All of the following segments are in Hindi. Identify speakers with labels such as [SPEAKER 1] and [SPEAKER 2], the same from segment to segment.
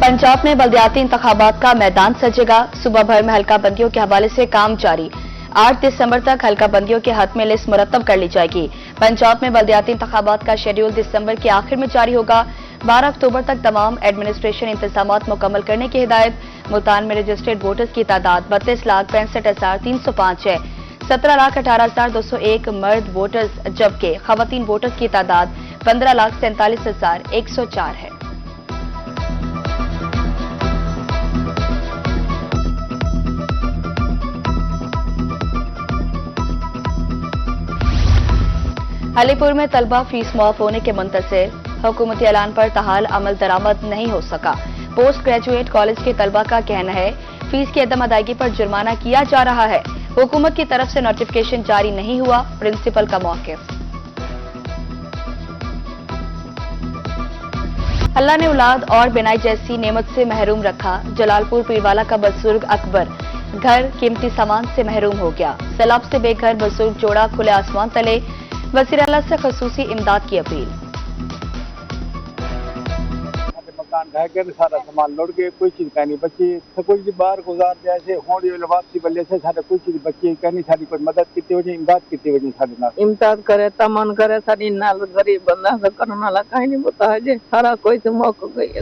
[SPEAKER 1] पंजाब में बल्दियाती इंतखाबात का मैदान सजेगा। सुबह भर में हल्का बंदियों के हवाले से काम जारी। 8 दिसंबर तक हल्का बंदियों के हक में लिस्ट मुरतब कर ली जाएगी। पंजाब में बल्दियाती इंतखाबात का शेड्यूल दिसंबर के आखिर में जारी होगा। 12 अक्टूबर तक तमाम एडमिनिस्ट्रेशन इंतजामात मुकम्मल करने की हिदायत। मुल्तान में रजिस्टर्ड वोटर्स की तादाद 32,65,305 है। 17,18,201 मर्द वोटर्स जबकि खवातीन वोटर्स की तादाद 15,47,104 है। अलीपुर में तलबा फीस माफ होने के मुंतज़िर। हुकूमती ऐलान पर ताहाल अमल दरामद नहीं हो सका। पोस्ट ग्रेजुएट कॉलेज के तलबा का कहना है फीस की अदम अदायगी पर जुर्माना किया जा रहा है। हुकूमत की तरफ से नोटिफिकेशन जारी नहीं हुआ। प्रिंसिपल का मौक़िफ़। अल्लाह ने औलाद और बिनाई जैसी नेमत से महरूम रखा। जलालपुर पीरवाला का बुजुर्ग अकबर घर कीमती सामान से महरूम हो गया। सैलाब से बेघर बुजुर्ग जोड़ा खुले आसमान तले। वज़ीर आला से खसूसी इमदाद की अपील।
[SPEAKER 2] मकान ढह गए, सारा सामान लुट गए, कोई चीज का नहीं बची। कोई बाहर गुजार जैसे होने वापसी बल्ले से सारे कोई चीज बची कहनी। सारी कोई मदद की वजह इमदाद की वजह सारे नाल
[SPEAKER 3] इमदाद करे तमन करे सारी नाल गरीब बंदा से करने वाला कहीं नहीं बता है। सारा कोई से मौका गई है।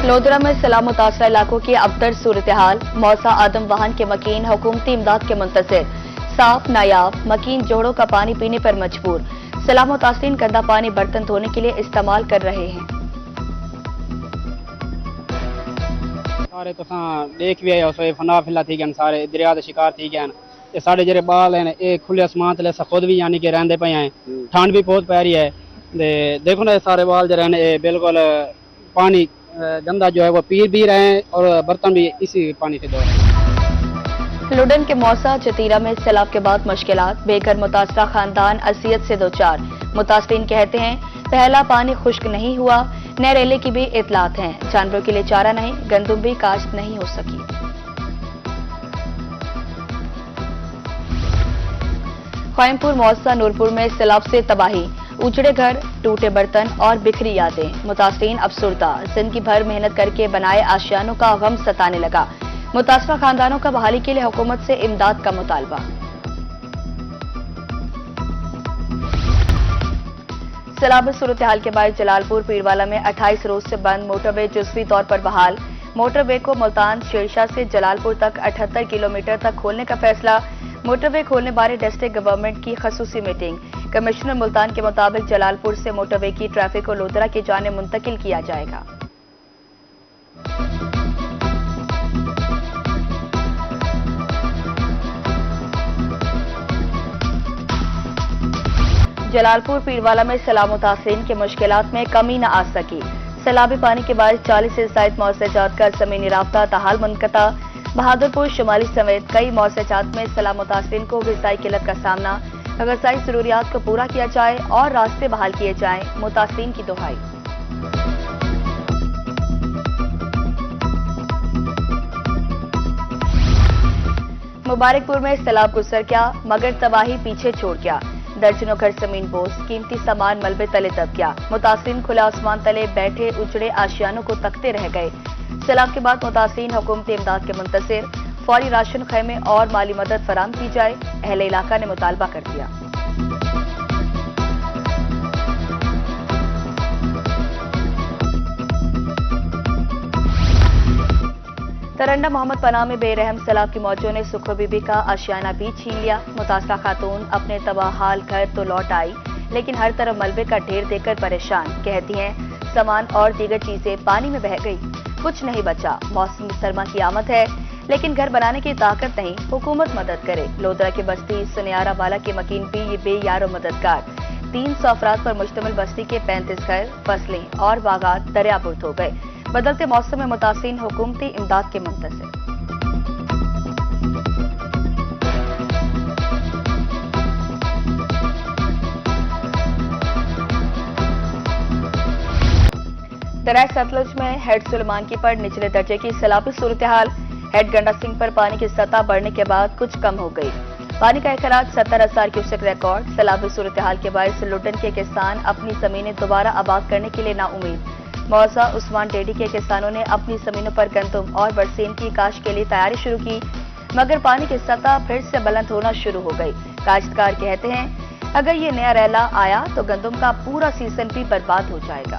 [SPEAKER 1] लोधरा में सैलाब मुतासरा इलाकों की अबतर सूरत हाल। मौसा आदम वाहन के मकीन हुकूमती इमदाद के मुंतज़िर। साफ नायाब मकीन जोड़ों का पानी पीने पर मजबूर। सैलाब मुतासरीन गंदा पानी बर्तन धोने के लिए इस्तेमाल कर रहे हैं।
[SPEAKER 4] सारे तो देख भी आए फना फिला थी गए, सारे दरिया के शिकार थी गए। साढ़े जेरे बाल हैं ये खुले आसमान तले खुद भी यानी कि रहते पे हैं। ठंड भी बहुत पै रही है। देखो ना सारे बाल जो है बिल्कुल पानी गंदा जो है वो पी भी रहे हैं और बर्तन भी इसी पानी से धो रहे हैं।
[SPEAKER 1] लुडन के मौसा जतीरा में सैलाब के बाद मुश्किलात। बेघर मुतासरा खानदान असियत से दो चार। मुतासरीन कहते हैं पहला पानी खुश्क नहीं हुआ। नए रेले की भी इतलात हैं। जानवरों के लिए चारा नहीं, गंदुम भी काश्त नहीं हो सकी। ख्वाइमपुर मौसा नूरपुर में सैलाब से तबाही। उजड़े घर, टूटे बर्तन और बिखरी यादें। मुतासरीन अफसुर्दा। जिंदगी भर मेहनत करके बनाए आशियानों का गम सताने लगा। मुतासरा खानदानों का बहाली के लिए हुकूमत से इमदाद का मुतालबा। सैलाब सूरत हाल के बाद जलालपुर पीरवाला में 28 रोज से बंद मोटरवे जुज़वी तौर पर बहाल। मोटरवे को मुल्तान शेरशाह से जलालपुर तक 78 किलोमीटर तक खोलने का फैसला। मोटरवे खोलने बारे डिस्ट्रिक्ट गवर्नमेंट की खसूसी मीटिंग। कमिश्नर मुल्तान के मुताबिक जलालपुर से मोटरवे की ट्रैफिक को लोधरा की जानिब मुंतकिल किया जाएगा। जलालपुर पीरवाला में सैलाब मुतासरीन के मुश्किलात में कमी न आ सकी। सैलाबी पानी के बाद 40 से ज़ायद मौसजात का ज़मीनी राब्ता ताहाल मुनक़ता। बहादुरपुर शुमाली समेत कई मौसजात में सैलाब मुतासरीन को ग़िज़ाई किल्लत का सामना। ग़िज़ाई ज़रूरियात को पूरा किया जाए और रास्ते बहाल किए जाएं, मुतासरीन की दुहाई। मुबारकपुर में सैलाब गुजर गया मगर तबाही पीछे छोड़ गया। दर्जनों घर जमीन बोझ, कीमती सामान मलबे तले दब गया। मुतासरीन खुले आसमान तले बैठे उजड़े आशियानों को तकते रह गए। सैलाब के बाद मुतासरीन हुकूमती इमदाद के मुंतज़िर। फौरी राशन खैमे और माली मदद फराम की जाए, अहले इलाका ने मुतालबा कर दिया। तरंडा मोहम्मद पनाह में बेरहम सैलाब की मौजों ने सुखो बीबी का आशियाना भी छीन लिया। मुतासरा खातून अपने तबाह हाल घर तो लौट आई लेकिन हर तरफ मलबे का ढेर देखकर परेशान। कहती हैं सामान और दीगर चीजें पानी में बह गई, कुछ नहीं बचा। मौसम सरमा की आमद है लेकिन घर बनाने की ताकत नहीं, हुकूमत मदद करे। लोधरा की बस्ती सुनियारा वाला के मकीन भी ये बेयारो मददगार। 300 अफराद पर मुश्तमिल बस्ती के 35 घर, फसलें और बागात दरियाबुर्द हो गए। बदलते मौसम में मुतासरीन हुकूमती इमदाद के मुंतज़िर। दरिया सतलुज में हेड सुलेमानकी पर निचले दर्जे की सैलाबी सूरत हाल। हेड गंडा सिंह पर पानी की सतह बढ़ने के बाद कुछ कम हो गई। पानी का अखराज 70,000 क्यूसेक रिकॉर्ड। सैलाबी सूरत हाल के बायस लुडन के किसान अपनी जमीनें दोबारा आबाद करने के लिए नाउमीद। मौसा उस्मान टेडी के किसानों ने अपनी जमीनों पर गंदम और बरसीन की काश्त के लिए तैयारी शुरू की, मगर पानी की सतह फिर से बुलंद होना शुरू हो गई। काश्तकार कहते हैं अगर ये नया रैला आया तो गंदम का पूरा सीजन भी बर्बाद हो जाएगा।